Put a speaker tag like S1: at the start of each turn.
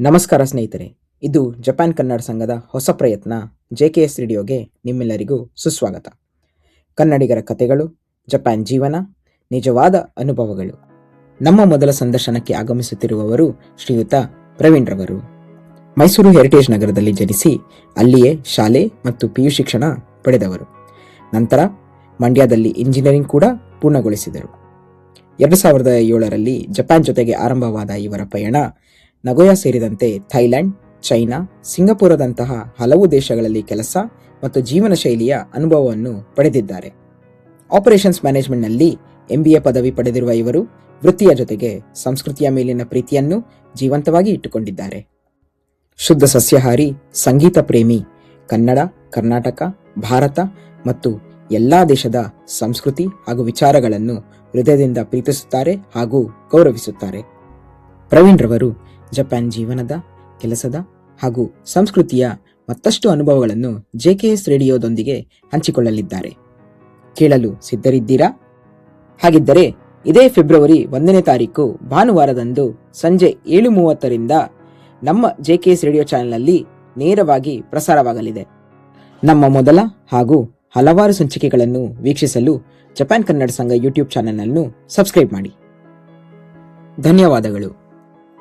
S1: ನಮಸ್ಕಾರ ಸ್ನೇಹಿತರೆ, ಇದು ಜಪಾನ್ ಕನ್ನಡ ಸಂಘದ ಹೊಸ ಪ್ರಯತ್ನ JKS ರೇಡಿಯೋಗೆ ನಿಮ್ಮೆಲ್ಲರಿಗೂ ಸುಸ್ವಾಗತ. ಕನ್ನಡಿಗರ ಕಥೆಗಳು, ಜಪಾನ್ ಜೀವನ, ನಿಜವಾದ ಅನುಭವಗಳು. ನಮ್ಮ ಮೊದಲ ಸಂದರ್ಶನಕ್ಕೆ ಆಗಮಿಸುತ್ತಿರುವವರು ಶ್ರೀಯುತ ಪ್ರವೀಣ್ ರವರು. ಮೈಸೂರು ಹೆರಿಟೇಜ್ ನಗರದಲ್ಲಿ ಜನಿಸಿ ಅಲ್ಲಿಯೇ ಶಾಲೆ ಮತ್ತು PU ಶಿಕ್ಷಣ ಪಡೆದವರು. ನಂತರ ಮಂಡ್ಯದಲ್ಲಿ ಇಂಜಿನಿಯರಿಂಗ್ ಕೂಡ ಪೂರ್ಣಗೊಳಿಸಿದರು. 2007ರಲ್ಲಿ ಜಪಾನ್ ಜೊತೆಗೆ ಆರಂಭವಾದ ಇವರ ಪಯಣ ನಗೋಯಾ ಸೇರಿದಂತೆ ಥೈಲ್ಯಾಂಡ್, ಚೈನಾ, ಸಿಂಗಪುರದಂತಹ ಹಲವು ದೇಶಗಳಲ್ಲಿ ಕೆಲಸ ಮತ್ತು ಜೀವನ ಶೈಲಿಯ ಅನುಭವವನ್ನು ಪಡೆದಿದ್ದಾರೆ. ಆಪರೇಷನ್ಸ್ ಮ್ಯಾನೇಜ್ಮೆಂಟ್ನಲ್ಲಿ MBA ಪದವಿ ಪಡೆದಿರುವ ಇವರು ವೃತ್ತಿಯ ಜೊತೆಗೆ ಸಂಸ್ಕೃತಿಯ ಮೇಲಿನ ಪ್ರೀತಿಯನ್ನು ಜೀವಂತವಾಗಿ ಇಟ್ಟುಕೊಂಡಿದ್ದಾರೆ. ಶುದ್ಧ ಸಸ್ಯಾಹಾರಿ, ಸಂಗೀತ ಪ್ರೇಮಿ, ಕನ್ನಡ, ಕರ್ನಾಟಕ, ಭಾರತ ಮತ್ತು ಎಲ್ಲಾ ದೇಶದ ಸಂಸ್ಕೃತಿ ಹಾಗೂ ವಿಚಾರಗಳನ್ನು ಹೃದಯದಿಂದ ಪ್ರೀತಿಸುತ್ತಾರೆ ಹಾಗೂ ಗೌರವಿಸುತ್ತಾರೆ. ಪ್ರವೀಣ್ ರವರು ಜಪಾನ್ ಜೀವನದ, ಕೆಲಸದ ಹಾಗೂ ಸಂಸ್ಕೃತಿಯ ಮತ್ತಷ್ಟು ಅನುಭವಗಳನ್ನು JKS ರೇಡಿಯೋದೊಂದಿಗೆ ಹಂಚಿಕೊಳ್ಳಲಿದ್ದಾರೆ. ಕೇಳಲು ಸಿದ್ಧರಿದ್ದೀರಾ? ಹಾಗಿದ್ದರೆ ಇದೇ ಫೆಬ್ರವರಿ 1ನೇ ತಾರೀಕು ಭಾನುವಾರದಂದು ಸಂಜೆ 7:30ರಿಂದ ನಮ್ಮ JKS ರೇಡಿಯೋ ಚಾನೆಲ್ನಲ್ಲಿ ನೇರವಾಗಿ ಪ್ರಸಾರವಾಗಲಿದೆ. ನಮ್ಮ ಮೊದಲ ಹಾಗೂ ಹಲವಾರು ಸಂಚಿಕೆಗಳನ್ನು ವೀಕ್ಷಿಸಲು ಜಪಾನ್ ಕನ್ನಡ ಸಂಘ ಯೂಟ್ಯೂಬ್ ಚಾನೆಲ್ ಅನ್ನು ಸಬ್ಸ್ಕ್ರೈಬ್ ಮಾಡಿ. ಧನ್ಯವಾದಗಳು.